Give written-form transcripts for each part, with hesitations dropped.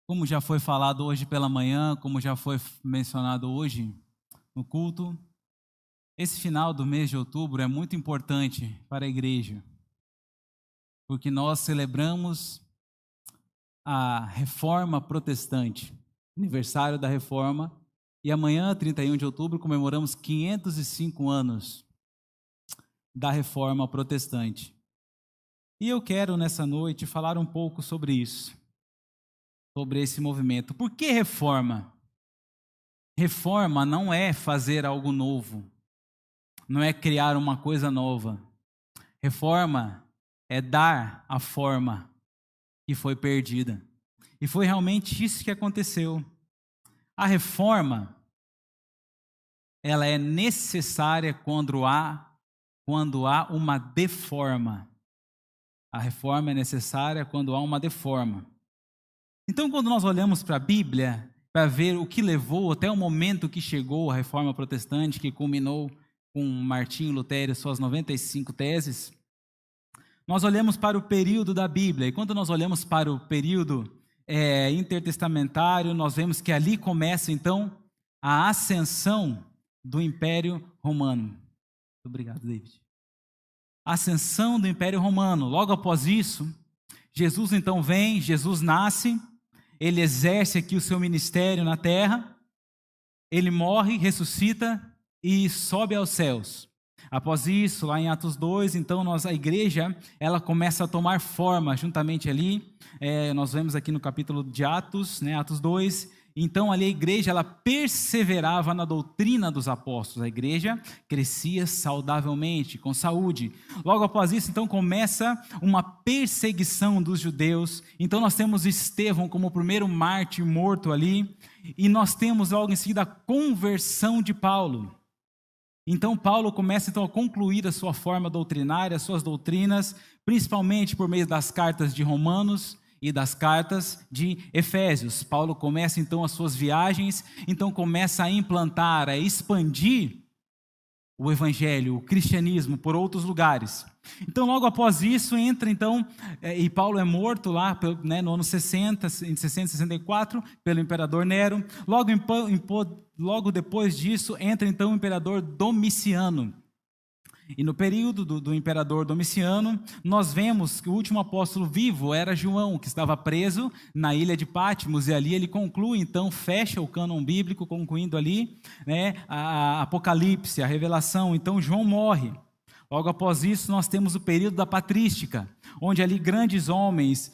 Como já foi falado hoje pela manhã, como já foi mencionado hoje no culto, esse final do mês de outubro é muito importante para a igreja, porque nós celebramos a Reforma Protestante, aniversário da Reforma, e amanhã, 31 de outubro, comemoramos 505 anos da Reforma Protestante. E eu quero, nessa noite, falar um pouco sobre isso, sobre esse movimento. Por que reforma? Reforma não é fazer algo novo, não é criar uma coisa nova. Reforma é dar a forma que foi perdida. E foi realmente isso que aconteceu. A reforma, ela é necessária quando há uma deforma. A reforma é necessária quando há uma deforma. Então, quando nós olhamos para a Bíblia, para ver o que levou até o momento que chegou a Reforma Protestante, que culminou com Martinho Lutero e suas 95 teses, nós olhamos para o período da Bíblia. E quando nós olhamos para o período intertestamentário, nós vemos que ali começa, então, a ascensão do Império Romano. Muito obrigado, David. A ascensão do Império Romano. Logo após isso, Jesus então vem, Jesus nasce, ele exerce aqui o seu ministério na terra, ele morre, ressuscita e sobe aos céus. Após isso, lá em Atos 2, então a igreja, ela começa a tomar forma juntamente ali, nós vemos aqui no capítulo de Atos, Atos 2, então ali a igreja, ela perseverava na doutrina dos apóstolos, a igreja crescia saudavelmente, com saúde. Logo após isso, então começa uma perseguição dos judeus, então nós temos Estevão como o primeiro mártir morto ali, e nós temos logo em seguida a conversão de Paulo. Então Paulo começa então a concluir a sua forma doutrinária, as suas doutrinas, principalmente por meio das cartas de Romanos e das cartas de Efésios. Paulo começa então as suas viagens, então começa a implantar, a expandir o evangelho, o cristianismo por outros lugares. Então logo após isso entra então, e Paulo é morto lá no ano 60, em 664, pelo imperador Nero. Logo depois disso entra então o imperador Domiciano. E no período do imperador Domiciano, nós vemos que o último apóstolo vivo era João, que estava preso na ilha de Patmos, e ali ele conclui, então fecha o cânon bíblico, concluindo ali a Apocalipse, a revelação. Então João morre. Logo após isso, nós temos o período da patrística, onde ali grandes homens,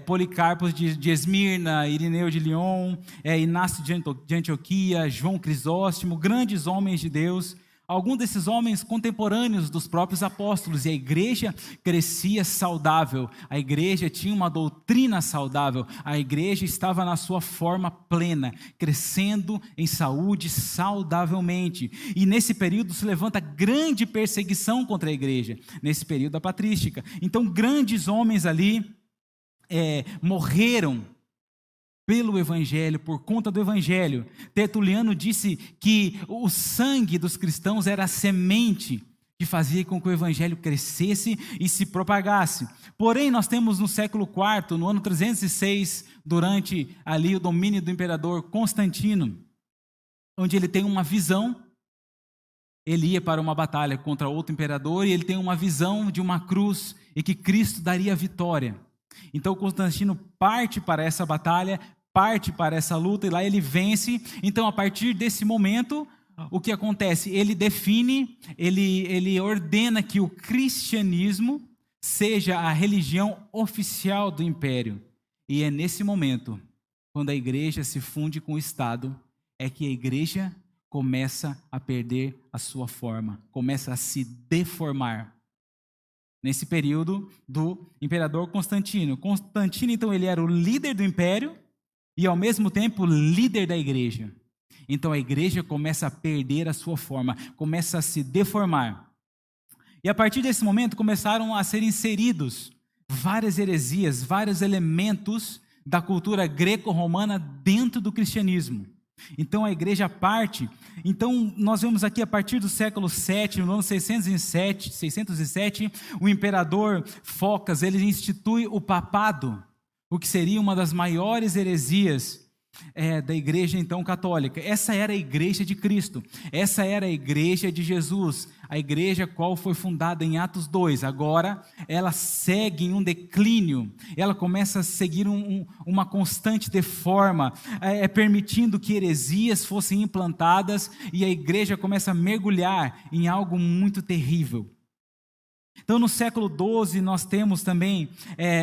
Policarpo de Esmirna, Irineu de Lyon, Inácio de Antioquia, João Crisóstomo, grandes homens de Deus, alguns desses homens contemporâneos dos próprios apóstolos, e a igreja crescia saudável, a igreja tinha uma doutrina saudável, a igreja estava na sua forma plena, crescendo em saúde saudavelmente. E nesse período se levanta grande perseguição contra a igreja, nesse período da patrística. Então grandes homens ali morreram pelo evangelho, por conta do evangelho. Tertuliano disse que o sangue dos cristãos era a semente que fazia com que o evangelho crescesse e se propagasse. Porém, nós temos no século IV, no ano 306, durante ali o domínio do imperador Constantino, onde ele tem uma visão. Ele ia para uma batalha contra outro imperador e ele tem uma visão de uma cruz e que Cristo daria vitória. Então Constantino parte para essa batalha, parte para essa luta, e lá ele vence. Então a partir desse momento, o que acontece? Ele define, ele ordena que o cristianismo seja a religião oficial do império. E é nesse momento, quando a igreja se funde com o Estado, é que a igreja começa a perder a sua forma, começa a se deformar. Nesse período do imperador Constantino. Constantino, então, ele era o líder do império e, ao mesmo tempo, líder da igreja. Então, a igreja começa a perder a sua forma, começa a se deformar. E, a partir desse momento, começaram a ser inseridos várias heresias, vários elementos da cultura greco-romana dentro do cristianismo. Então a igreja parte. Então nós vemos aqui a partir do século VII, no ano 607, o imperador Focas, ele institui o papado o que seria uma das maiores heresias da igreja então católica. Essa era a igreja de Cristo, essa era a igreja de Jesus, a igreja qual foi fundada em Atos 2. Agora ela segue em um declínio, ela começa a seguir uma constante deforma, permitindo que heresias fossem implantadas, e a igreja começa a mergulhar em algo muito terrível. Então, no século XII, nós temos também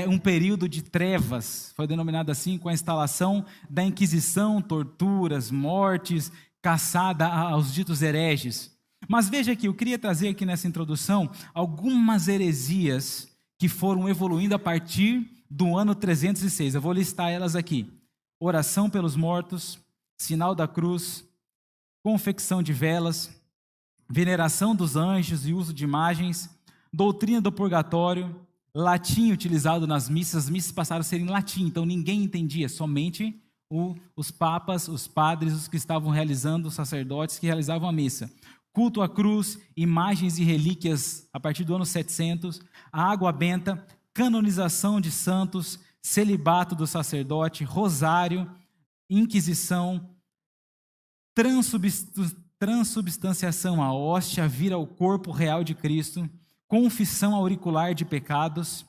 um período de trevas, foi denominado assim, com a instalação da Inquisição, torturas, mortes, caçada aos ditos hereges. Mas veja aqui, eu queria trazer aqui nessa introdução algumas heresias que foram evoluindo a partir do ano 306. Eu vou listar elas aqui: oração pelos mortos, sinal da cruz, confecção de velas, veneração dos anjos e uso de imagens, doutrina do purgatório, latim utilizado nas missas. As missas passaram a ser em latim, então ninguém entendia, somente os papas, os padres, os que estavam realizando, os sacerdotes que realizavam a missa. Culto à cruz, imagens e relíquias a partir do ano 700, a água benta, canonização de santos, celibato do sacerdote, rosário, inquisição, transubstanciação, a hóstia vira o corpo real de Cristo, confissão auricular de pecados.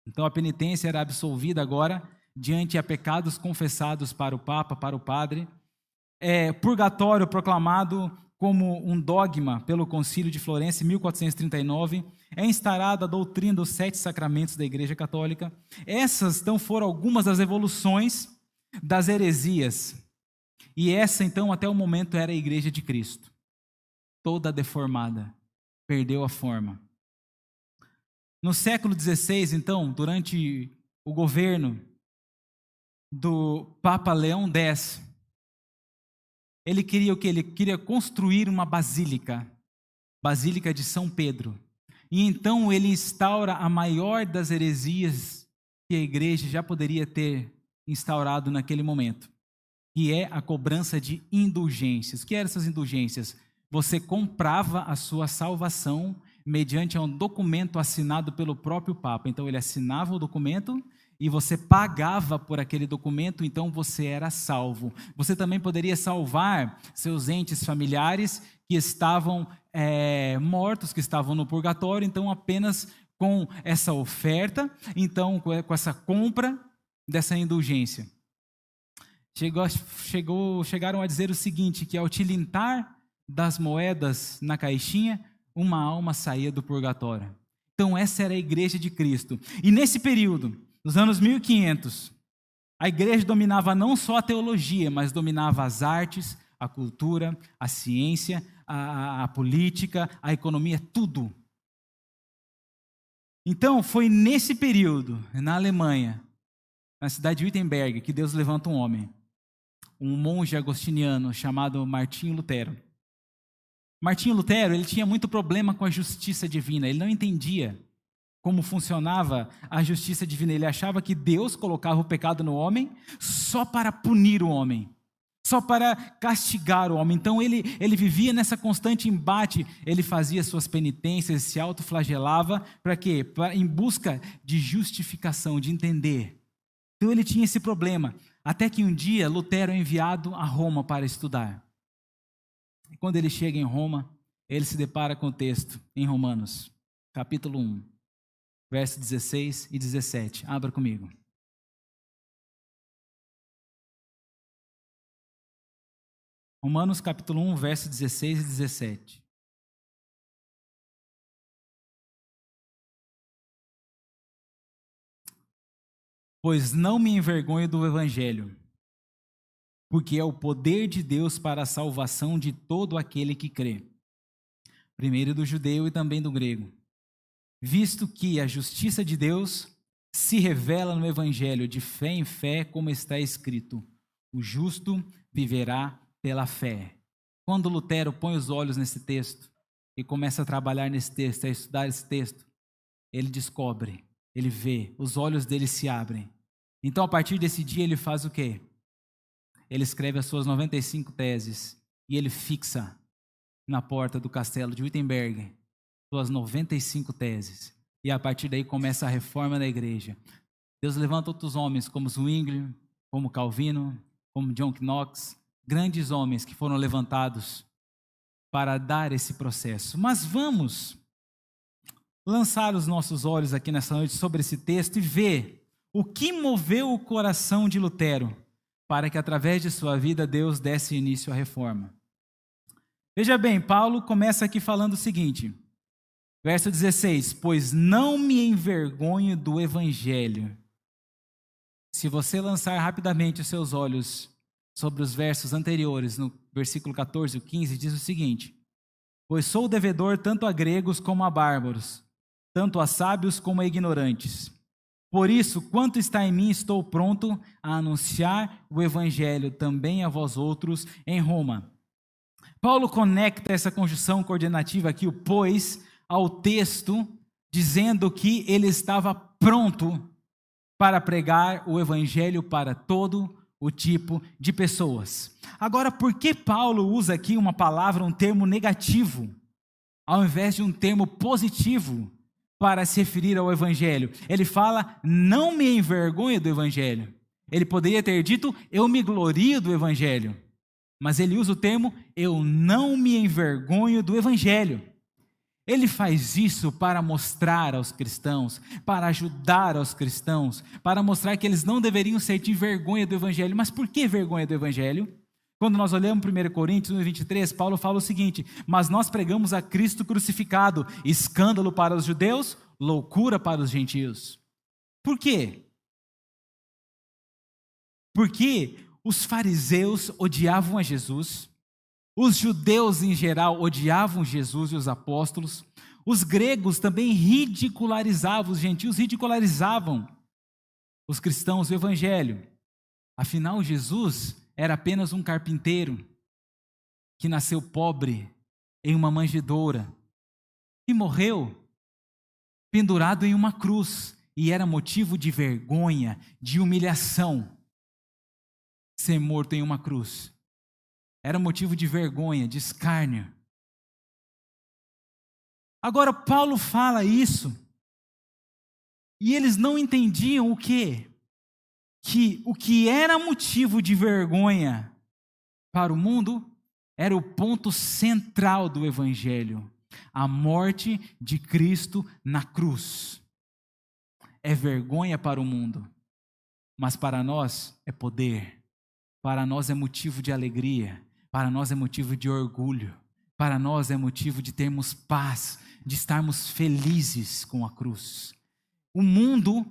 Então a penitência era absolvida agora diante a pecados confessados para o Papa, para o Padre. Purgatório proclamado como um dogma pelo Concílio de Florença em 1439. É instaurada a doutrina dos 7 sacramentos da Igreja Católica. Essas então foram algumas das evoluções das heresias. E essa então até o momento era a Igreja de Cristo, toda deformada, perdeu a forma. No século XVI, então, durante o governo do Papa Leão X, ele queria o quê? Ele queria construir uma basílica de São Pedro. E então ele instaura a maior das heresias que a igreja já poderia ter instaurado naquele momento, que é a cobrança de indulgências. O que eram essas indulgências? Você comprava a sua salvação mediante um documento assinado pelo próprio Papa. Então ele assinava o documento e você pagava por aquele documento, então você era salvo. Você também poderia salvar seus entes familiares que estavam mortos, que estavam no purgatório, então apenas com essa oferta, então com essa compra dessa indulgência. Chegaram a dizer o seguinte, que ao tilintar das moedas na caixinha, uma alma saía do purgatório. Então essa era a igreja de Cristo. E nesse período, nos anos 1500, a igreja dominava não só a teologia, mas dominava as artes, a cultura, a ciência, a política, a economia, tudo. Então foi nesse período, na Alemanha, na cidade de Wittenberg, que Deus levanta um homem, um monge agostiniano chamado Martinho Lutero. Martinho Lutero, ele tinha muito problema com a justiça divina, ele não entendia como funcionava a justiça divina. Ele achava que Deus colocava o pecado no homem só para punir o homem, só para castigar o homem. Então ele vivia nessa constante embate, ele fazia suas penitências, se autoflagelava, para quê? Em busca de justificação, de entender. Então ele tinha esse problema, até que um dia Lutero é enviado a Roma para estudar. E quando ele chega em Roma, ele se depara com o texto em Romanos, capítulo 1, versos 16 e 17. Abra comigo. Romanos capítulo 1, versos 16 e 17. Pois não me envergonho do evangelho, porque é o poder de Deus para a salvação de todo aquele que crê, primeiro do judeu e também do grego, visto que a justiça de Deus se revela no evangelho de fé em fé, como está escrito: o justo viverá pela fé. Quando Lutero põe os olhos nesse texto e começa a trabalhar nesse texto, a estudar esse texto, ele descobre, ele vê, os olhos dele se abrem. Então, a partir desse dia, ele faz o quê? Ele escreve as suas 95 teses e ele fixa na porta do castelo de Wittenberg suas 95 teses. E a partir daí começa a reforma da igreja. Deus levanta outros homens como Zwingli, como Calvino, como John Knox, grandes homens que foram levantados para dar esse processo. Mas vamos lançar os nossos olhos aqui nessa noite sobre esse texto e ver o que moveu o coração de Lutero para que através de sua vida Deus desse início à reforma. Veja bem, Paulo começa aqui falando o seguinte, verso 16, pois não me envergonho do evangelho. Se você lançar rapidamente os seus olhos sobre os versos anteriores, no versículo 14 e 15, diz o seguinte, pois sou devedor tanto a gregos como a bárbaros, tanto a sábios como a ignorantes. Por isso, quanto está em mim, estou pronto a anunciar o evangelho também a vós outros em Roma. Paulo conecta essa conjunção coordenativa aqui, o pois, ao texto, dizendo que ele estava pronto para pregar o evangelho para todo o tipo de pessoas. Agora, por que Paulo usa aqui uma palavra, um termo negativo, ao invés de um termo positivo para se referir ao evangelho? Ele fala, não me envergonhe do evangelho. Ele poderia ter dito, eu me glorio do evangelho. Mas ele usa o termo, eu não me envergonho do evangelho. Ele faz isso para mostrar aos cristãos, para ajudar aos cristãos, para mostrar que eles não deveriam sentir vergonha do evangelho. Mas por que vergonha do evangelho? Quando nós olhamos 1 Coríntios 1:23, Paulo fala o seguinte, mas nós pregamos a Cristo crucificado, escândalo para os judeus, loucura para os gentios. Por quê? Porque os fariseus odiavam a Jesus, os judeus em geral odiavam Jesus e os apóstolos, os gregos também ridicularizavam, os gentios ridicularizavam os cristãos do evangelho. Afinal, Jesus era apenas um carpinteiro que nasceu pobre em uma manjedoura e morreu pendurado em uma cruz, e era motivo de vergonha, de humilhação, ser morto em uma cruz. Era motivo de vergonha, de escárnio. Agora Paulo fala isso, e eles não entendiam o quê? Que o que era motivo de vergonha para o mundo era o ponto central do evangelho, a morte de Cristo na cruz. É vergonha para o mundo, mas para nós é poder, para nós é motivo de alegria, para nós é motivo de orgulho, para nós é motivo de termos paz, de estarmos felizes com a cruz. O mundo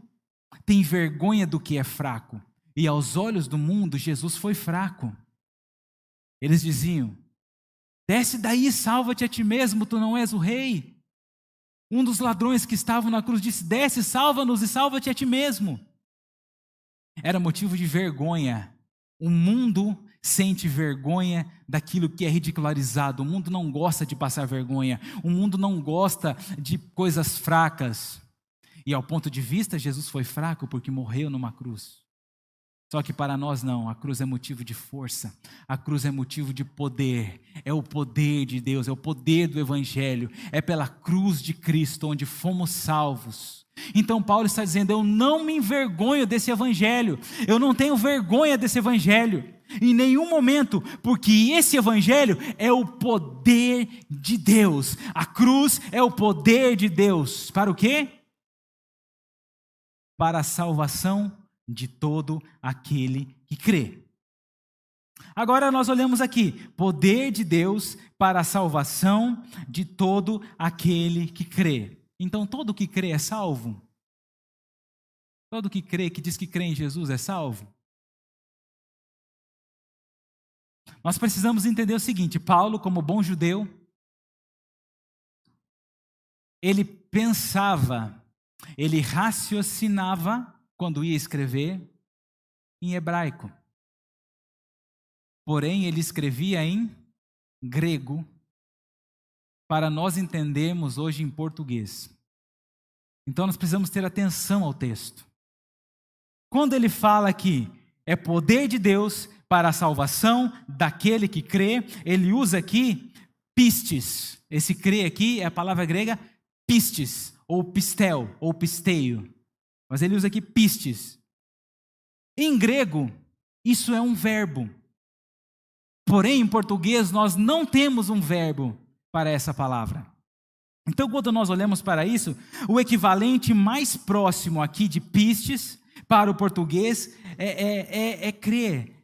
tem vergonha do que é fraco, e aos olhos do mundo, Jesus foi fraco. Eles diziam, desce daí, salva-te a ti mesmo, tu não és o rei. Um dos ladrões que estavam na cruz disse, desce, salva-nos e salva-te a ti mesmo. Era motivo de vergonha. O mundo sente vergonha daquilo que é ridicularizado. O mundo não gosta de passar vergonha. O mundo não gosta de coisas fracas. E ao ponto de vista, Jesus foi fraco porque morreu numa cruz. Só que para nós não, a cruz é motivo de força, a cruz é motivo de poder, é o poder de Deus, é o poder do evangelho, é pela cruz de Cristo onde fomos salvos. Então Paulo está dizendo, eu não me envergonho desse evangelho, eu não tenho vergonha desse evangelho, em nenhum momento, porque esse evangelho é o poder de Deus, a cruz é o poder de Deus, para o quê? Para a salvação de todo aquele que crê. Agora nós olhamos aqui, poder de Deus para a salvação de todo aquele que crê. Então todo que crê é salvo? Todo que crê, que diz que crê em Jesus é salvo? Nós precisamos entender o seguinte, Paulo, como bom judeu, ele pensava, ele raciocinava quando ia escrever em hebraico. Porém, ele escrevia em grego, para nós entendermos hoje em português. Então, nós precisamos ter atenção ao texto. Quando ele fala que é poder de Deus para a salvação daquele que crê, ele usa aqui pistes. Esse crê aqui é a palavra grega pistes, ou pistel, ou pisteio. Mas ele usa aqui pistes. Em grego, isso é um verbo. Porém, em português, nós não temos um verbo para essa palavra. Então, quando nós olhamos para isso, o equivalente mais próximo aqui de pistes para o português é crer.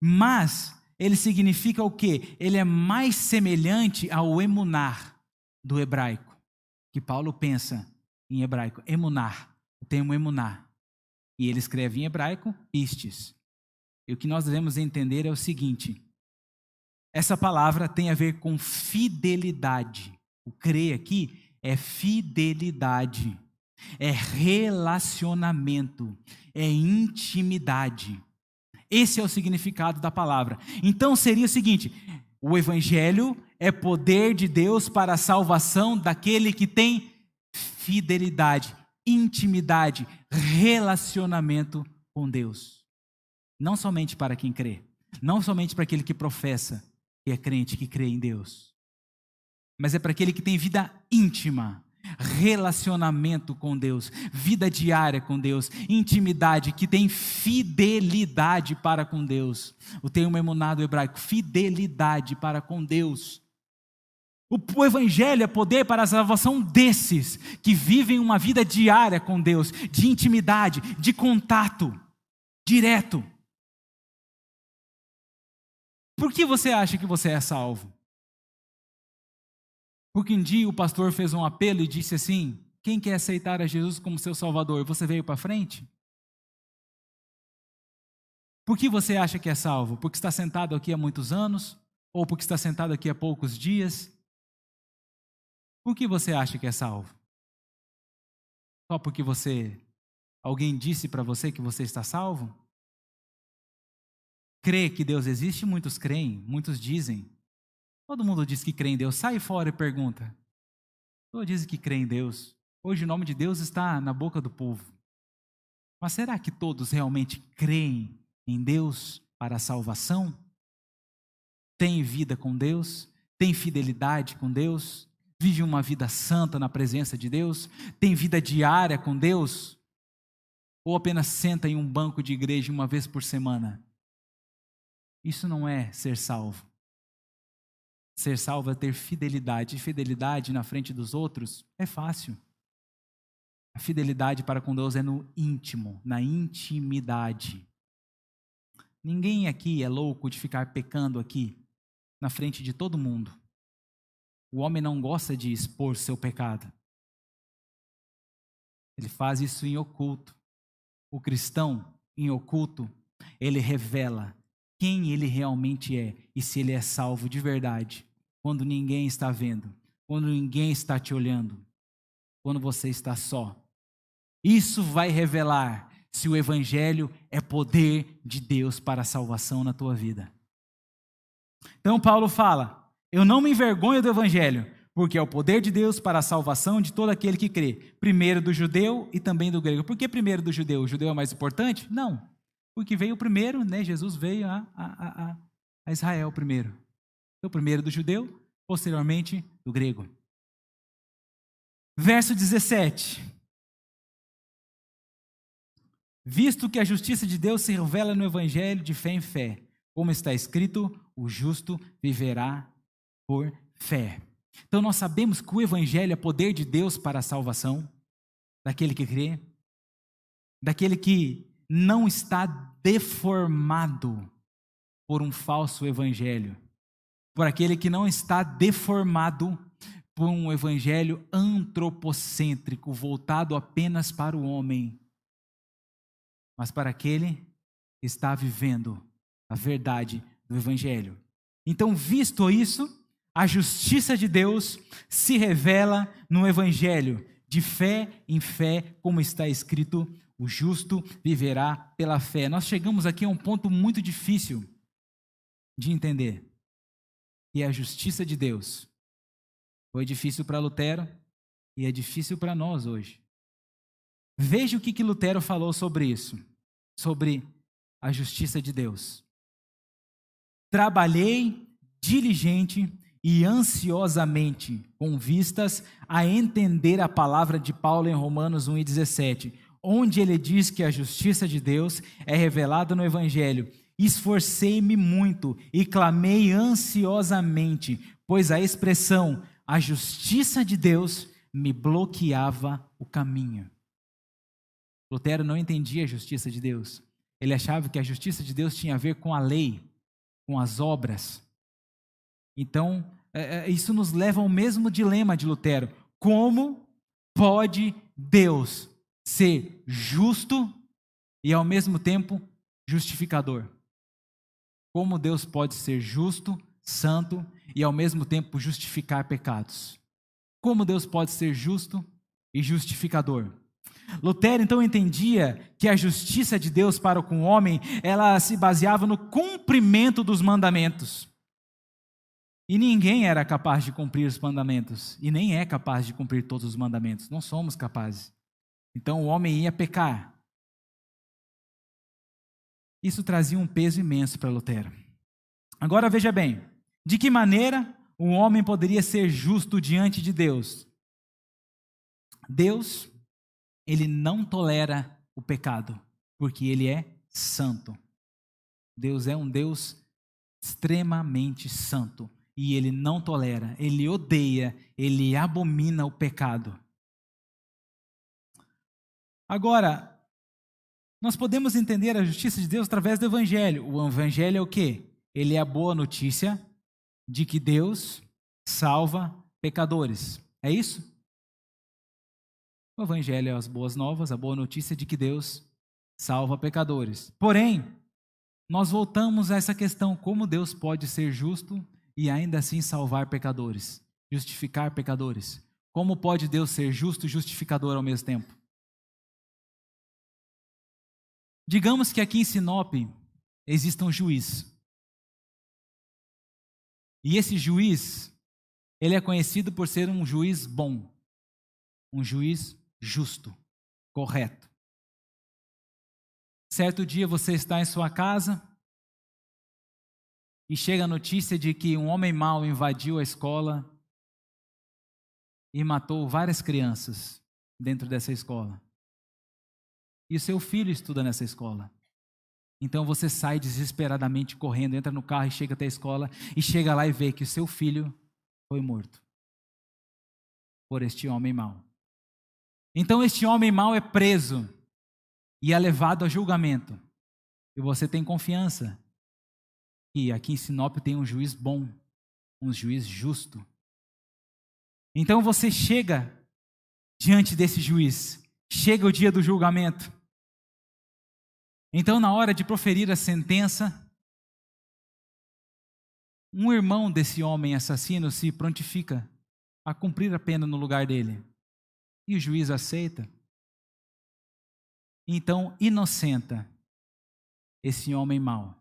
Mas ele significa o quê? Ele é mais semelhante ao emunar do hebraico, que Paulo pensa em hebraico. Emunar, o termo emunar. E ele escreve em hebraico, pistes. E o que nós devemos entender é o seguinte: essa palavra tem a ver com fidelidade. O crer aqui é fidelidade, é relacionamento, é intimidade. Esse é o significado da palavra. Então seria o seguinte: o evangelho é poder de Deus para a salvação daquele que tem fidelidade, intimidade, relacionamento com Deus. Não somente para quem crê, não somente para aquele que professa que é crente, que crê em Deus, mas é para aquele que tem vida íntima, relacionamento com Deus, vida diária com Deus, intimidade, que tem fidelidade para com Deus. O termo emuná do hebraico, fidelidade para com Deus. O evangelho é poder para a salvação desses que vivem uma vida diária com Deus, de intimidade, de contato direto. Por que você acha que você é salvo? Porque um dia o pastor fez um apelo e disse assim: quem quer aceitar a Jesus como seu Salvador? Você veio para frente? Por que você acha que é salvo? Porque está sentado aqui há muitos anos? Ou porque está sentado aqui há poucos dias? Por que você acha que é salvo? Só porque alguém disse para você que você está salvo? Crê que Deus existe? Muitos creem, muitos dizem. Todo mundo diz que crê em Deus. Sai fora e pergunta. Todos dizem que crê em Deus. Hoje o nome de Deus está na boca do povo. Mas será que todos realmente creem em Deus para a salvação? Tem vida com Deus? Tem fidelidade com Deus? Vive uma vida santa na presença de Deus? Tem vida diária com Deus? Ou apenas senta em um banco de igreja uma vez por semana? Isso não é ser salvo. Ser salvo é ter fidelidade. E fidelidade na frente dos outros é fácil. A fidelidade para com Deus é no íntimo, na intimidade. Ninguém aqui é louco de ficar pecando aqui, na frente de todo mundo. O homem não gosta de expor seu pecado. Ele faz isso em oculto. O cristão, em oculto, ele revela quem ele realmente é e se ele é salvo de verdade, quando ninguém está vendo, quando ninguém está te olhando, quando você está só. Isso vai revelar se o evangelho é poder de Deus para a salvação na tua vida. Então Paulo fala: eu não me envergonho do evangelho, porque é o poder de Deus para a salvação de todo aquele que crê, primeiro do judeu e também do grego. Por que primeiro do judeu? O judeu é mais importante? Não. Porque veio primeiro, né? Jesus veio a Israel primeiro. Então, primeiro do judeu, posteriormente do grego. Verso 17. Visto que a justiça de Deus se revela no evangelho de fé em fé, como está escrito, o justo viverá por fé. Então nós sabemos que o evangelho é poder de Deus para a salvação daquele que crê, daquele que não está deformado por um falso evangelho, por aquele que não está deformado por um evangelho antropocêntrico, voltado apenas para o homem, mas para aquele que está vivendo a verdade do evangelho. Então, visto isso, a justiça de Deus se revela no evangelho, de fé em fé, como está escrito, o justo viverá pela fé. Nós chegamos aqui a um ponto muito difícil de entender, que é a justiça de Deus. Foi difícil para Lutero e é difícil para nós hoje. Veja o que Lutero falou sobre isso, sobre a justiça de Deus. Trabalhei diligente e ansiosamente com vistas a entender a palavra de Paulo em Romanos 1:17. onde ele diz que a justiça de Deus é revelada no Evangelho. Esforcei-me muito e clamei ansiosamente, pois a expressão a justiça de Deus me bloqueava o caminho. Lutero não entendia a justiça de Deus. Ele achava que a justiça de Deus tinha a ver com a lei, com as obras. Então, isso nos leva ao mesmo dilema de Lutero. Como pode Deus ser justo e ao mesmo tempo justificador? Como Deus pode ser justo, santo e ao mesmo tempo justificar pecados? Como Deus pode ser justo e justificador? Lutero então entendia que a justiça de Deus para com o homem, ela se baseava no cumprimento dos mandamentos. E ninguém era capaz de cumprir os mandamentos, e nem é capaz de cumprir todos os mandamentos, não somos capazes. Então o homem ia pecar. Isso trazia um peso imenso para Lutero. Agora veja bem, de que maneira o homem poderia ser justo diante de Deus? Deus, ele não tolera o pecado, porque ele é santo. Deus é um Deus extremamente santo, e ele não tolera, ele odeia, ele abomina o pecado. Agora, nós podemos entender a justiça de Deus através do Evangelho. O Evangelho é o quê? Ele é a boa notícia de que Deus salva pecadores. É isso? O Evangelho é as boas novas, a boa notícia de que Deus salva pecadores. Porém, nós voltamos a essa questão: como Deus pode ser justo e ainda assim salvar pecadores, justificar pecadores? Como pode Deus ser justo e justificador ao mesmo tempo? Digamos que aqui em Sinop exista um juiz. E esse juiz, ele é conhecido por ser um juiz bom, um juiz justo, correto. Certo dia você está em sua casa e chega a notícia de que um homem mau invadiu a escola e matou várias crianças dentro dessa escola. E o seu filho estuda nessa escola. Então você sai desesperadamente correndo, entra no carro e chega até a escola, e chega lá e vê que o seu filho foi morto por este homem mau. Então este homem mau é preso e é levado a julgamento. E você tem confiança que aqui em Sinop tem um juiz bom, um juiz justo. Então você chega diante desse juiz, chega o dia do julgamento. Então, na hora de proferir a sentença, um irmão desse homem assassino se prontifica a cumprir a pena no lugar dele. E o juiz aceita. Então, inocenta esse homem mau.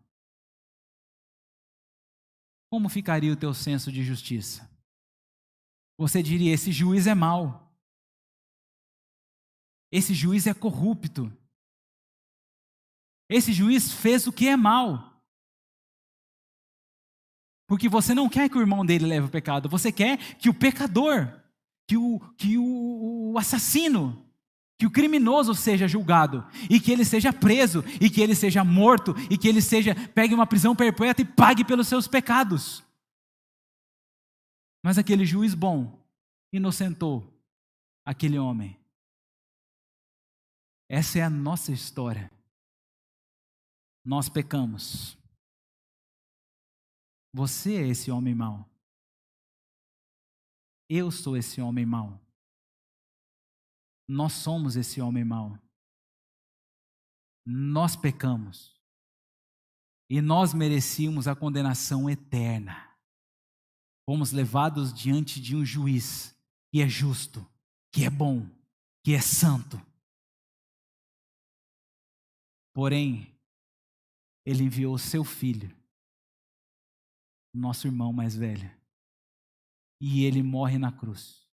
Como ficaria o teu senso de justiça? Você diria: esse juiz é mau. Esse juiz é corrupto. Esse juiz fez o que é mal. Porque você não quer que o irmão dele leve o pecado, você quer que o pecador, que o assassino, que o criminoso seja julgado, e que ele seja preso, e que ele seja morto, e que ele pegue uma prisão perpétua e pague pelos seus pecados. Mas aquele juiz bom inocentou aquele homem. Essa é a nossa história. Nós pecamos. Você é esse homem mau. Eu sou esse homem mau. Nós somos esse homem mau. Nós pecamos. E nós merecíamos a condenação eterna. Fomos levados diante de um juiz que é justo, que é bom, que é santo. Porém, ele enviou o seu filho, nosso irmão mais velho, e ele morre na cruz.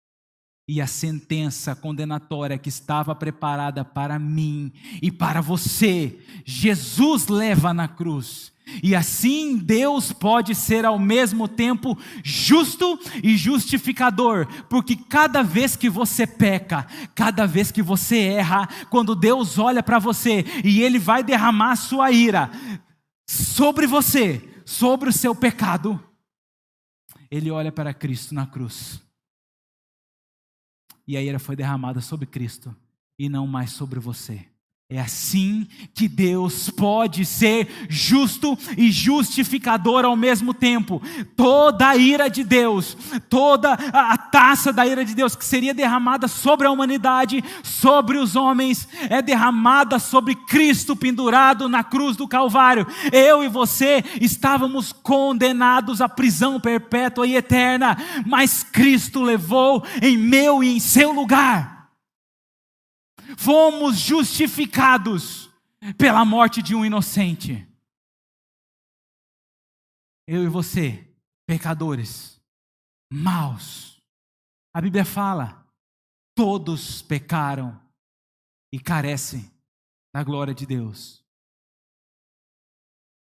E a sentença condenatória que estava preparada para mim e para você, Jesus leva na cruz. E assim Deus pode ser ao mesmo tempo justo e justificador, porque cada vez que você peca, cada vez que você erra, quando Deus olha para você e Ele vai derramar a sua ira sobre você, sobre o seu pecado, Ele olha para Cristo na cruz. E a ira foi derramada sobre Cristo e não mais sobre você. É assim que Deus pode ser justo e justificador ao mesmo tempo. Toda a ira de Deus, toda a taça da ira de Deus que seria derramada sobre a humanidade, sobre os homens, é derramada sobre Cristo pendurado na cruz do Calvário. Eu e você estávamos condenados à prisão perpétua e eterna, mas Cristo levou em meu e em seu lugar. Fomos justificados pela morte de um inocente. Eu e você, pecadores, maus. A Bíblia fala, todos pecaram e carecem da glória de Deus.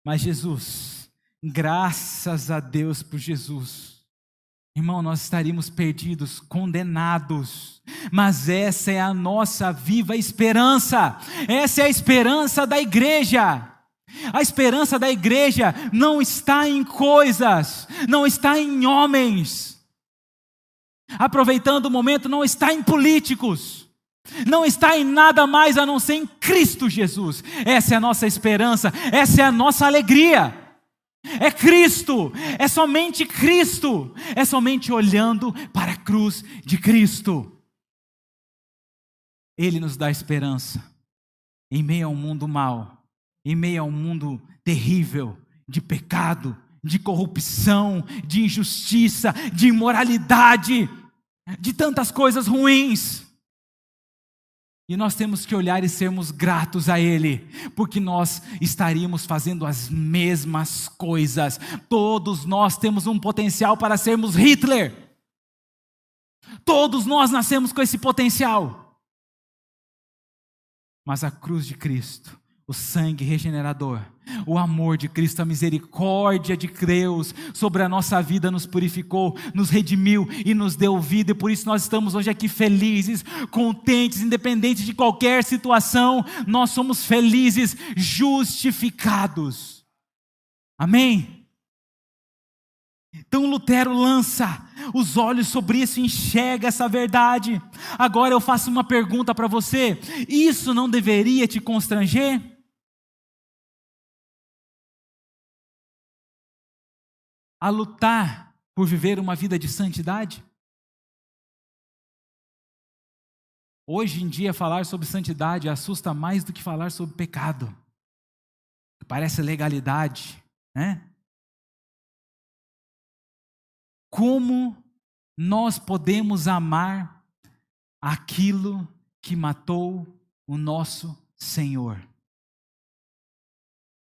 Mas Jesus, graças a Deus por Jesus, irmão, nós estaríamos perdidos, condenados, mas essa é a nossa viva esperança, essa é a esperança da igreja. A esperança da igreja não está em coisas, não está em homens, aproveitando o momento, não está em políticos, não está em nada mais a não ser em Cristo Jesus. Essa é a nossa esperança, essa é a nossa alegria. É Cristo, é somente Cristo, é somente olhando para a cruz de Cristo. Ele nos dá esperança em meio a um mundo mau, em meio a um mundo terrível, de pecado, de corrupção, de injustiça, de imoralidade, de tantas coisas ruins. E nós temos que olhar e sermos gratos a Ele, porque nós estaríamos fazendo as mesmas coisas. Todos nós temos um potencial para sermos Hitler. Todos nós nascemos com esse potencial. Mas a cruz de Cristo, o sangue regenerador, o amor de Cristo, a misericórdia de Deus sobre a nossa vida nos purificou, nos redimiu e nos deu vida. E por isso nós estamos hoje aqui felizes, contentes, independente de qualquer situação. Nós somos felizes, justificados. Amém? Então Lutero lança os olhos sobre isso e enxerga essa verdade. Agora eu faço uma pergunta para você: isso não deveria te constranger? A lutar por viver uma vida de santidade? Hoje em dia falar sobre santidade assusta mais do que falar sobre pecado. Parece legalidade, né? Como nós podemos amar aquilo que matou o nosso Senhor?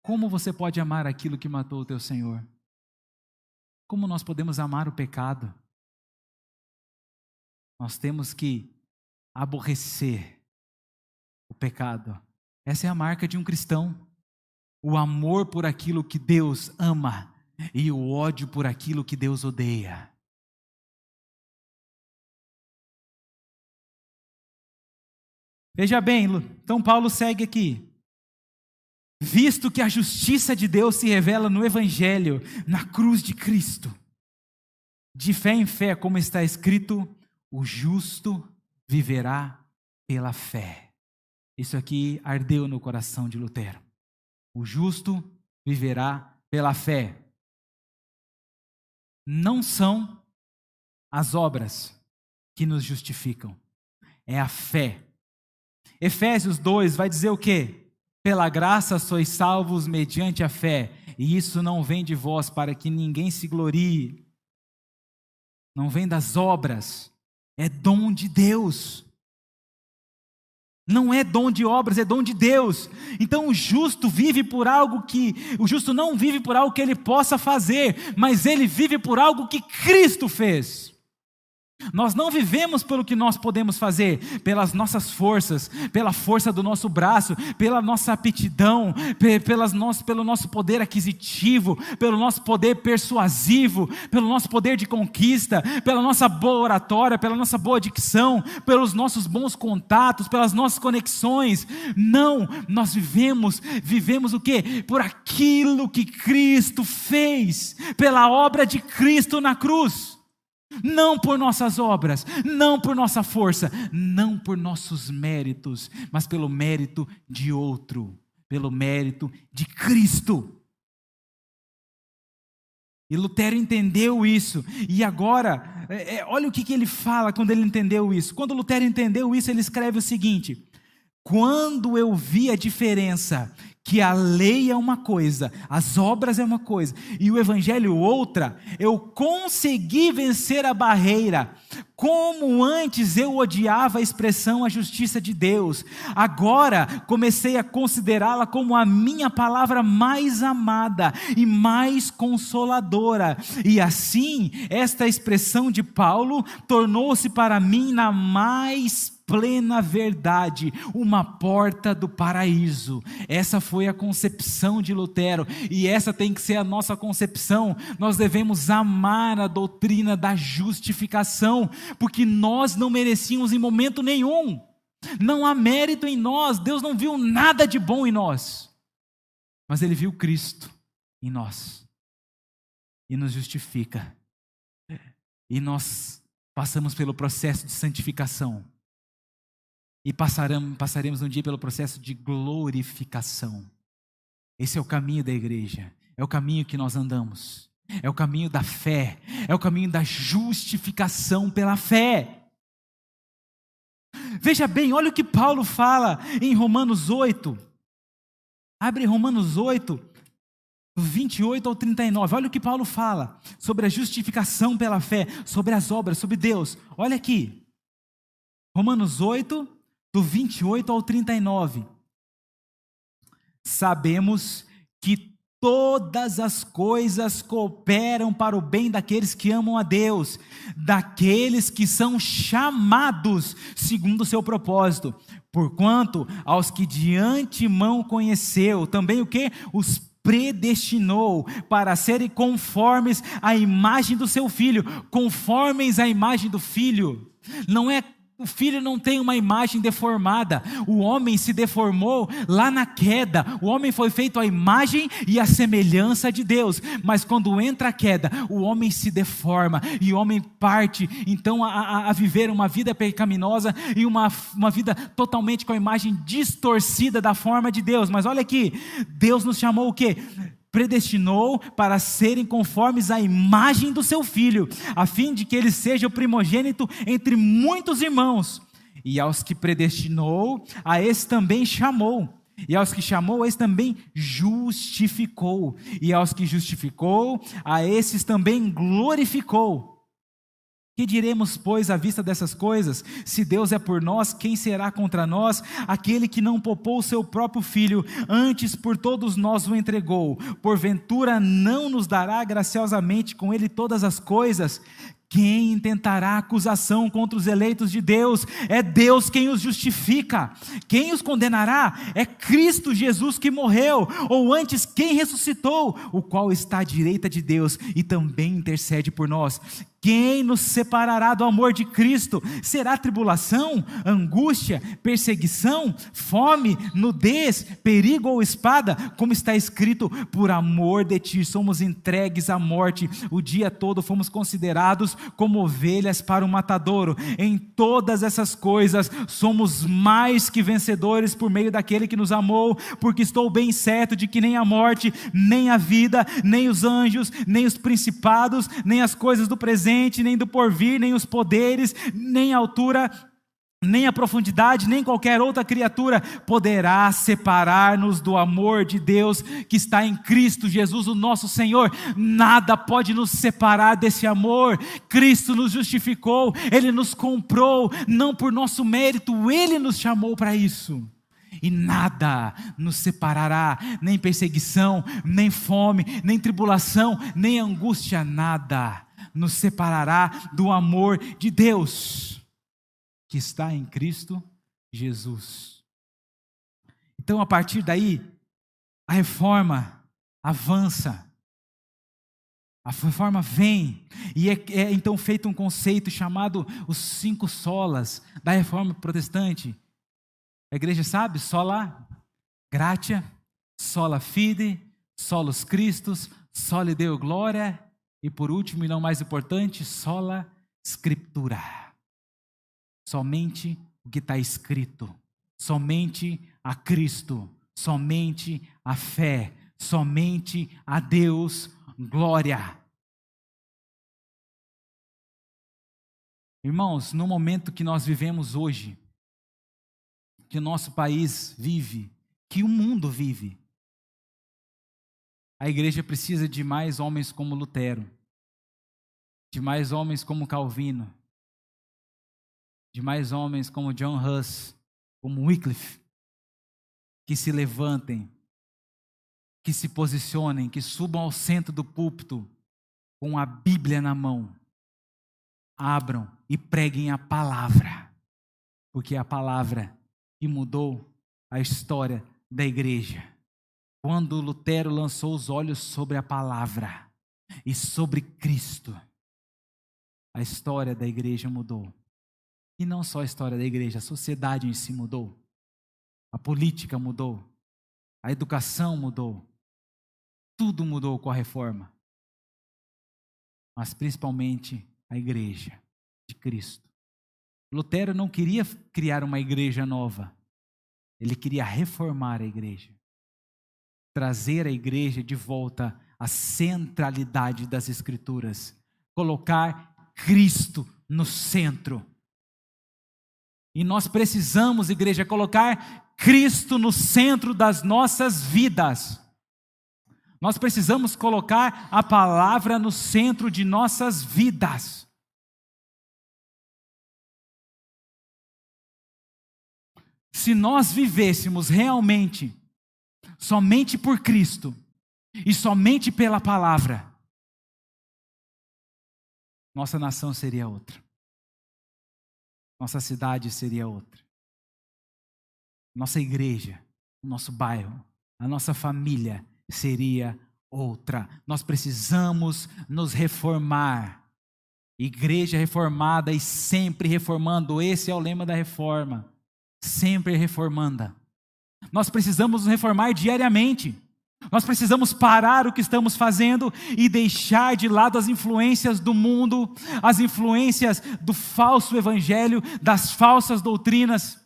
Como você pode amar aquilo que matou o teu Senhor? Como nós podemos amar o pecado? Nós temos que aborrecer o pecado. Essa é a marca de um cristão. O amor por aquilo que Deus ama e o ódio por aquilo que Deus odeia. Veja bem, então Paulo segue aqui. Visto que a justiça de Deus se revela no Evangelho, na cruz de Cristo, de fé em fé, como está escrito, o justo viverá pela fé. Isso aqui ardeu no coração de Lutero. O justo viverá pela fé. Não são as obras que nos justificam, é a fé. Efésios 2 vai dizer o quê? Pela graça sois salvos mediante a fé, e isso não vem de vós para que ninguém se glorie. Não vem das obras, é dom de Deus. Não é dom de obras, é dom de Deus. Então o justo vive por algo que... O justo não vive por algo que ele possa fazer, mas ele vive por algo que Cristo fez. Nós não vivemos pelo que nós podemos fazer, pelas nossas forças, pela força do nosso braço, pela nossa aptidão, pelo nosso poder aquisitivo, pelo nosso poder persuasivo, pelo nosso poder de conquista, pela nossa boa oratória, pela nossa boa dicção, pelos nossos bons contatos, pelas nossas conexões. Não, nós vivemos o quê? Por aquilo que Cristo fez, pela obra de Cristo na cruz. Não por nossas obras, não por nossa força, não por nossos méritos, mas pelo mérito de outro, pelo mérito de Cristo. E Lutero entendeu isso, e agora, olha o que ele fala quando ele entendeu isso. Quando Lutero entendeu isso, ele escreve o seguinte: quando eu vi a diferença, que a lei é uma coisa, as obras é uma coisa, e o evangelho outra, eu consegui vencer a barreira. Como antes eu odiava a expressão a justiça de Deus, agora comecei a considerá-la como a minha palavra mais amada e mais consoladora. E assim, esta expressão de Paulo tornou-se para mim na mais plena verdade, uma porta do paraíso. Essa foi a concepção de Lutero, e essa tem que ser a nossa concepção. Nós devemos amar a doutrina da justificação, porque nós não merecíamos em momento nenhum. Não há mérito em nós, Deus não viu nada de bom em nós, mas Ele viu Cristo em nós, e nos justifica, e nós passamos pelo processo de santificação, e passaremos um dia pelo processo de glorificação. Esse é o caminho da igreja, é o caminho que nós andamos, é o caminho da fé, é o caminho da justificação pela fé. Veja bem, olha o que Paulo fala em Romanos 8, abre Romanos 8, 28 ao 39, olha o que Paulo fala sobre a justificação pela fé, sobre as obras, sobre Deus. Olha aqui, Romanos 8, do 28 ao 39, sabemos que todas as coisas cooperam para o bem daqueles que amam a Deus, daqueles que são chamados segundo o seu propósito, porquanto aos que de antemão conheceu, também o que? Os predestinou para serem conformes à imagem do seu Filho, conformes à imagem do Filho. O filho não tem uma imagem deformada, o homem se deformou lá na queda, o homem foi feito à imagem e à semelhança de Deus, mas quando entra a queda, o homem se deforma, e o homem parte então a viver uma vida pecaminosa, e uma vida totalmente com a imagem distorcida da forma de Deus. Mas olha aqui, Deus nos chamou o quê? Predestinou para serem conformes à imagem do seu Filho, a fim de que ele seja o primogênito entre muitos irmãos. E aos que predestinou, a esse também chamou. E aos que chamou, a esse também justificou. E aos que justificou, a esses também glorificou. Que diremos, pois, à vista dessas coisas? Se Deus é por nós, quem será contra nós? Aquele que não poupou o seu próprio Filho, antes por todos nós o entregou, porventura não nos dará graciosamente com ele todas as coisas? Quem intentará acusação contra os eleitos de Deus? É Deus quem os justifica. Quem os condenará? É Cristo Jesus que morreu, ou antes quem ressuscitou, o qual está à direita de Deus e também intercede por nós. Quem nos separará do amor de Cristo? Será tribulação, angústia, perseguição, fome, nudez, perigo ou espada? Como está escrito, por amor de ti somos entregues à morte, o dia todo fomos considerados como ovelhas para o matadouro. Em todas essas coisas somos mais que vencedores por meio daquele que nos amou, porque estou bem certo de que nem a morte, nem a vida, nem os anjos, nem os principados, nem as coisas do presente, nem do porvir, nem os poderes, nem a altura, nem a profundidade, nem qualquer outra criatura poderá separar-nos do amor de Deus que está em Cristo Jesus, o nosso Senhor. Nada pode nos separar desse amor. Cristo nos justificou, Ele nos comprou, não por nosso mérito, Ele nos chamou para isso. E nada nos separará, nem perseguição, nem fome, nem tribulação, nem angústia, nada nos separará do amor de Deus, que está em Cristo Jesus. Então, a partir daí, a reforma avança. A reforma vem, e é então feito um conceito chamado os 5 solas da reforma protestante. A igreja sabe? Sola gratia, sola fide, solus Christus, soli Deo gloria, e por último e não mais importante, sola scriptura. Somente o que está escrito, somente a Cristo, somente a fé, somente a Deus glória. Irmãos, no momento que nós vivemos hoje, que o nosso país vive, que o mundo vive, a igreja precisa de mais homens como Lutero, de mais homens como Calvino, de mais homens como John Huss, como Wycliffe, que se levantem, que se posicionem, que subam ao centro do púlpito com a Bíblia na mão, abram e preguem a palavra, porque é a palavra que mudou a história da igreja. Quando Lutero lançou os olhos sobre a palavra e sobre Cristo, a história da igreja mudou. E não só a história da igreja, a sociedade em si mudou. A política mudou. A educação mudou. Tudo mudou com a reforma. Mas principalmente a igreja de Cristo. Lutero não queria criar uma igreja nova. Ele queria reformar a igreja. Trazer a igreja de volta à centralidade das Escrituras. Colocar Cristo no centro. E nós precisamos, igreja, colocar Cristo no centro das nossas vidas. Nós precisamos colocar a palavra no centro de nossas vidas. Se nós vivêssemos realmente, somente por Cristo e somente pela palavra, nossa nação seria outra. Nossa cidade seria outra. Nossa igreja, o nosso bairro, a nossa família seria outra. Nós precisamos nos reformar. Igreja reformada e sempre reformando. Esse é o lema da reforma. Sempre reformanda. Nós precisamos nos reformar diariamente. Nós precisamos parar o que estamos fazendo e deixar de lado as influências do mundo, as influências do falso evangelho, das falsas doutrinas,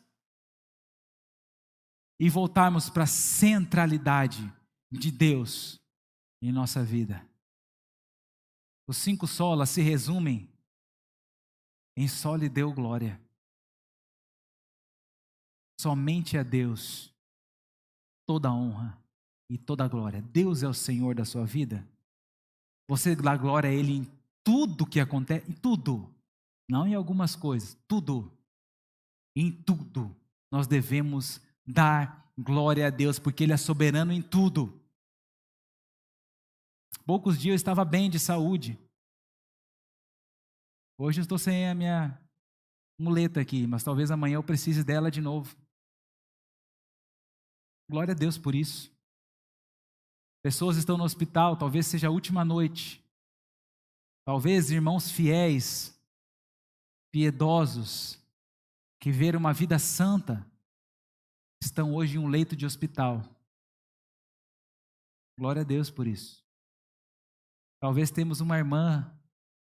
e voltarmos para a centralidade de Deus em nossa vida. Os 5 solas se resumem em soli Deo glória. Somente a Deus toda a honra e toda a glória. Deus é o Senhor da sua vida. Você dá glória a Ele em tudo que acontece, em tudo. Não em algumas coisas, tudo. Em tudo nós devemos dar glória a Deus, porque Ele é soberano em tudo. Poucos dias eu estava bem de saúde. Hoje eu estou sem a minha muleta aqui, mas talvez amanhã eu precise dela de novo. Glória a Deus por isso. Pessoas estão no hospital, talvez seja a última noite. Talvez irmãos fiéis, piedosos, que viveram uma vida santa, estão hoje em um leito de hospital. Glória a Deus por isso. Talvez temos uma irmã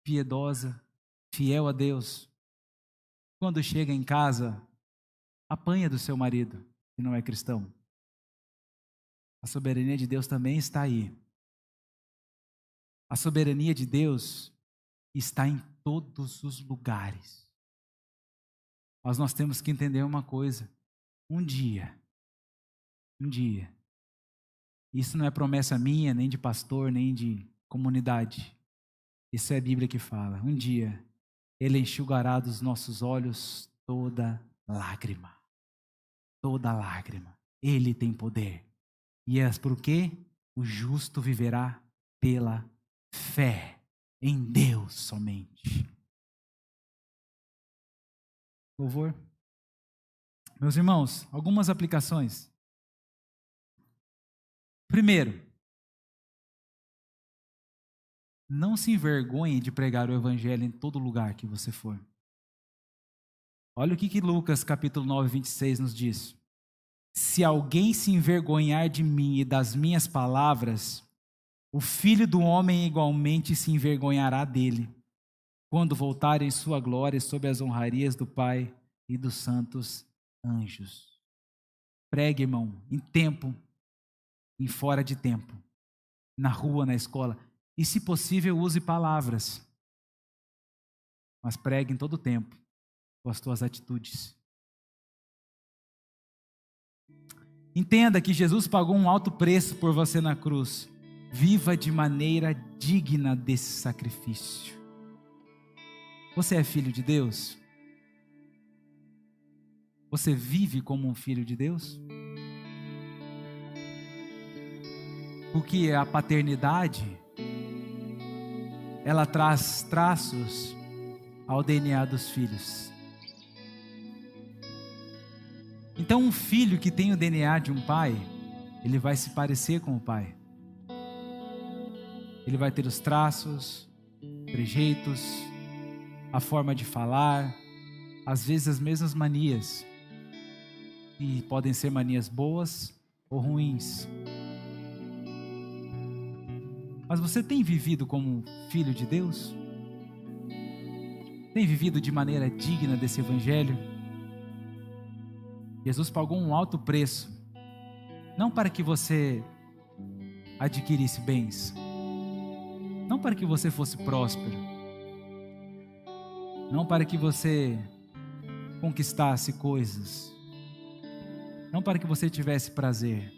piedosa, fiel a Deus. Quando chega em casa, apanha do seu marido, que não é cristão. A soberania de Deus também está aí. A soberania de Deus está em todos os lugares. Mas nós temos que entender uma coisa. Um dia, isso não é promessa minha, nem de pastor, nem de comunidade. Isso é a Bíblia que fala. Um dia, Ele enxugará dos nossos olhos toda lágrima. Toda lágrima. Ele tem poder. E é por quê? O justo viverá pela fé. em Deus somente. Louvor. Meus irmãos, algumas aplicações. Primeiro, não se envergonhe de pregar o evangelho em todo lugar que você for. Olha o que Lucas capítulo 9, 26 nos diz. Se alguém se envergonhar de mim e das minhas palavras, o Filho do Homem igualmente se envergonhará dele, quando voltar em sua glória sob as honrarias do Pai e dos santos anjos. Pregue, irmão, em tempo, em fora de tempo, na rua, na escola, e se possível use palavras, mas pregue em todo o tempo, com as tuas atitudes. Entenda que Jesus pagou um alto preço por você na cruz. Viva de maneira digna desse sacrifício. Você é filho de Deus? Você vive como um filho de Deus? Porque a paternidade, ela traz traços ao DNA dos filhos. Então, um filho que tem o DNA de um pai, ele vai se parecer com o pai. Ele vai ter os traços, trejeitos, a forma de falar, às vezes as mesmas manias. E podem ser manias boas ou ruins. Mas você tem vivido como filho de Deus? Tem vivido de maneira digna desse evangelho? Jesus pagou um alto preço, não para que você adquirisse bens, não para que você fosse próspero, não para que você conquistasse coisas, não para que você tivesse prazer,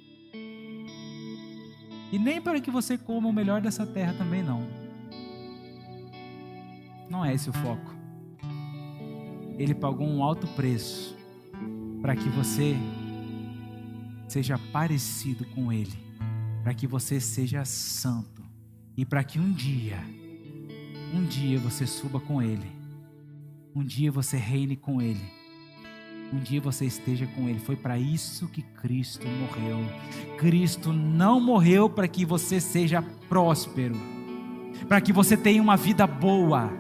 e nem para que você coma o melhor dessa terra também não. Não é esse o foco. Ele pagou um alto preço para que você seja parecido com Ele, para que você seja santo, e para que um dia você suba com Ele, um dia você reine com Ele, um dia você esteja com Ele. Foi para isso que Cristo morreu. Cristo não morreu para que você seja próspero, para que você tenha uma vida boa.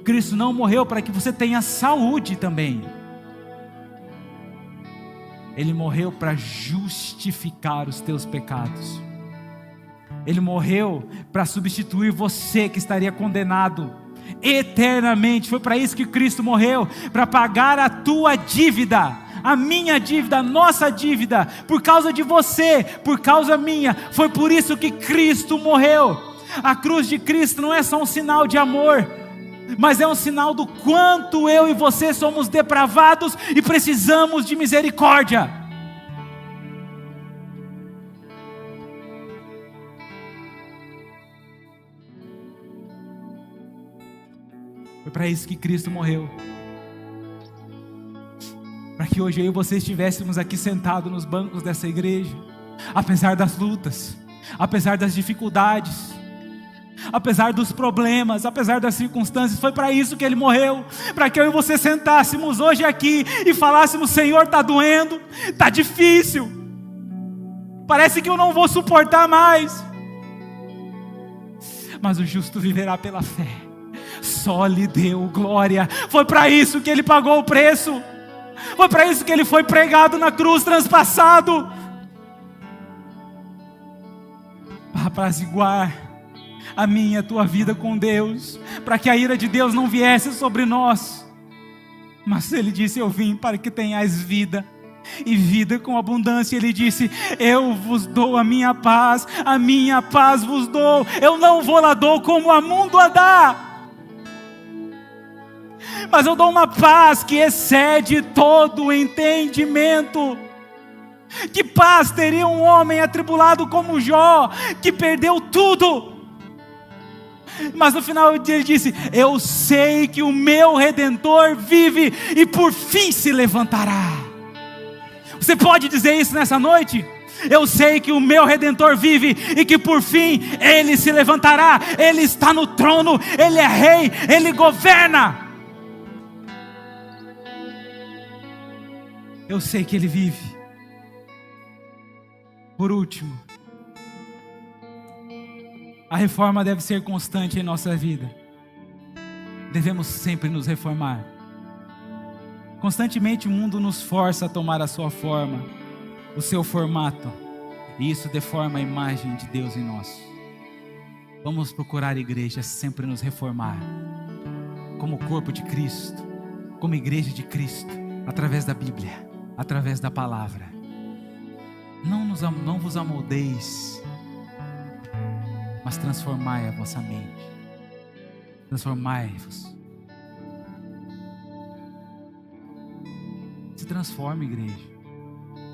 Cristo não morreu para que você tenha saúde também. Ele morreu para justificar os teus pecados. Ele morreu para substituir você que estaria condenado eternamente. Foi para isso que Cristo morreu, para pagar a tua dívida, a minha dívida, a nossa dívida, por causa de você, por causa minha. Foi por isso que Cristo morreu. A cruz de Cristo não é só um sinal de amor, mas é um sinal do quanto eu e você somos depravados e precisamos de misericórdia. Foi para isso que Cristo morreu, para que hoje eu e você estivéssemos aqui sentados nos bancos dessa igreja, apesar das lutas, apesar das dificuldades, apesar dos problemas, apesar das circunstâncias. Foi para isso que Ele morreu, para que eu e você sentássemos hoje aqui e falássemos: Senhor, está doendo, está difícil, parece que eu não vou suportar mais, mas o justo viverá pela fé. Só lhe deu glória. Foi para isso que Ele pagou o preço, foi para isso que Ele foi pregado na cruz, transpassado, para apaziguar a minha e a tua vida com Deus, para que a ira de Deus não viesse sobre nós. Mas Ele disse: eu vim para que tenhais vida, e vida com abundância. Ele disse: eu vos dou a minha paz vos dou. Eu não vou lá dou como a mundo a dá, mas eu dou uma paz que excede todo o entendimento. Que paz teria um homem atribulado como Jó, que perdeu tudo, mas no final ele disse: eu sei que o meu Redentor vive e por fim se levantará. Você pode dizer isso nessa noite? Eu sei que o meu Redentor vive e que por fim Ele se levantará. Ele está no trono, Ele é rei, Ele governa. Eu sei que Ele vive. Por último, a reforma deve ser constante em nossa vida. Devemos sempre nos reformar. Constantemente o mundo nos força a tomar a sua forma, o seu formato, e isso deforma a imagem de Deus em nós. Vamos procurar igreja sempre nos reformar, como corpo de Cristo, como igreja de Cristo, através da Bíblia, através da palavra. Não vos amoldeis, mas transformai a vossa mente. Transformai-vos. Se transforme, igreja,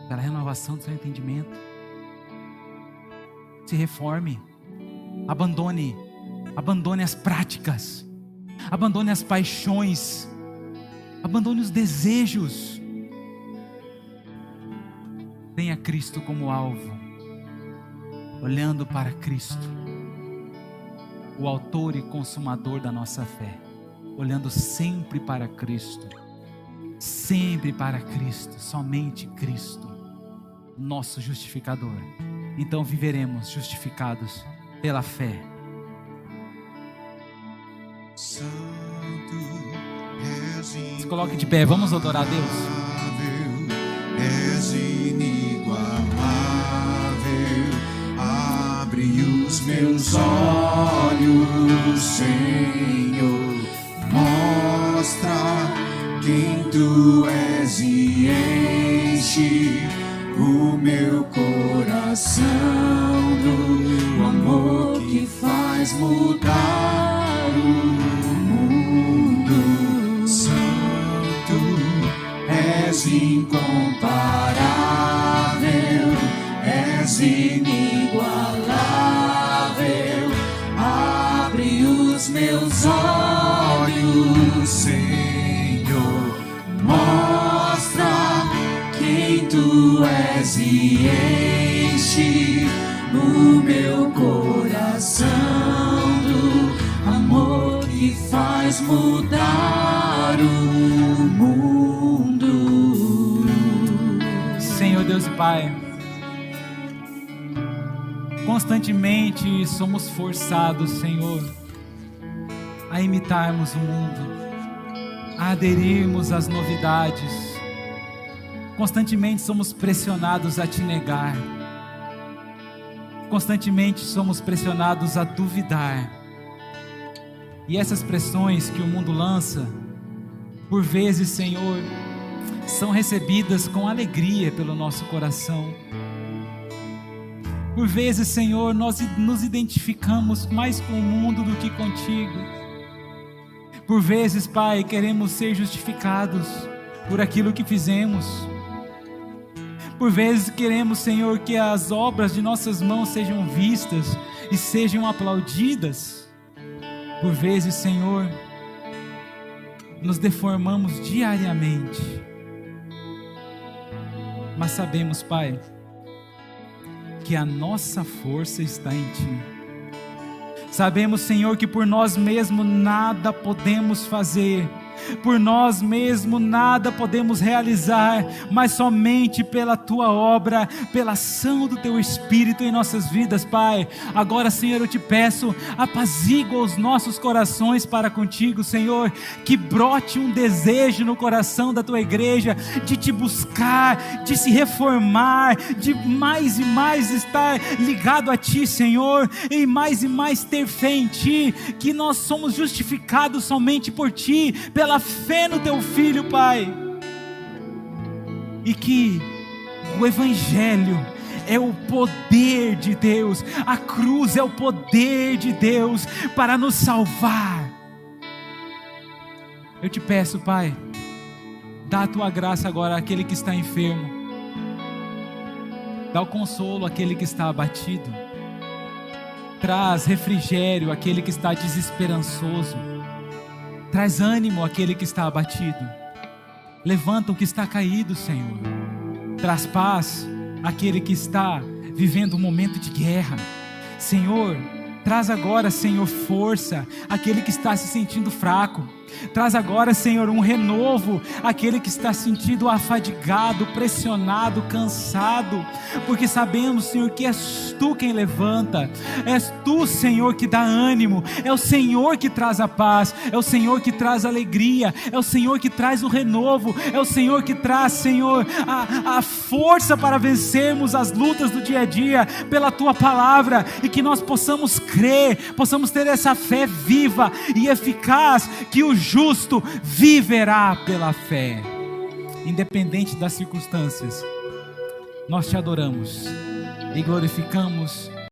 pela renovação do seu entendimento. Se reforme. Abandone as práticas. Abandone as paixões. Abandone os desejos. Tenha Cristo como alvo, olhando para Cristo, o autor e consumador da nossa fé, olhando sempre para Cristo, somente Cristo, nosso justificador. Então viveremos justificados pela fé. Se coloque de pé, vamos adorar a Deus. És inigualável, abre os meus olhos, Senhor, mostra quem Tu és e enche o meu coração do amor que faz mudar o mundo. Santo, és incomparável, és inigualável, abre os meus olhos, Senhor, mostra quem Tu és e enche o meu coração do amor que faz mudar o mundo. Senhor Deus e Pai, constantemente somos forçados, Senhor, a imitarmos o mundo, a aderirmos às novidades. Constantemente somos pressionados a Te negar. Constantemente somos pressionados a duvidar. E essas pressões que o mundo lança, por vezes, Senhor, são recebidas com alegria pelo nosso coração. Por vezes, Senhor, nós nos identificamos mais com o mundo do que contigo. Por vezes, Pai, queremos ser justificados por aquilo que fizemos. Por vezes queremos, Senhor, que as obras de nossas mãos sejam vistas e sejam aplaudidas. Por vezes, Senhor, nos deformamos diariamente. Mas sabemos, Pai, que a nossa força está em Ti. Sabemos, Senhor, que por nós mesmos nada podemos fazer. Por nós mesmos nada podemos realizar, mas somente pela Tua obra, pela ação do Teu Espírito em nossas vidas, Pai. Agora, Senhor, eu Te peço, apazigua os nossos corações para contigo, Senhor, que brote um desejo no coração da Tua igreja, de Te buscar, de se reformar, de mais e mais estar ligado a Ti, Senhor, e mais ter fé em Ti, que nós somos justificados somente por Ti, pela fé no Teu Filho, Pai, e que o Evangelho é o poder de Deus, a cruz é o poder de Deus para nos salvar. Eu Te peço, Pai, dá a Tua graça agora àquele que está enfermo, dá o consolo àquele que está abatido, traz refrigério àquele que está desesperançoso, traz ânimo àquele que está abatido, levanta o que está caído, Senhor, traz paz aquele que está vivendo um momento de guerra. Senhor, traz agora, Senhor, força àquele que está se sentindo fraco. Traz agora, Senhor, um renovo àquele que está sentindo afadigado, pressionado, cansado, porque sabemos, Senhor, que és Tu quem levanta, és Tu, Senhor, que dá ânimo, é o Senhor que traz a paz, é o Senhor que traz a alegria, é o Senhor que traz o renovo, é o Senhor que traz, Senhor, a força para vencermos as lutas do dia a dia pela Tua palavra, e que nós possamos crer, possamos ter essa fé viva e eficaz, que o justo viverá pela fé. Independente das circunstâncias, nós Te adoramos e glorificamos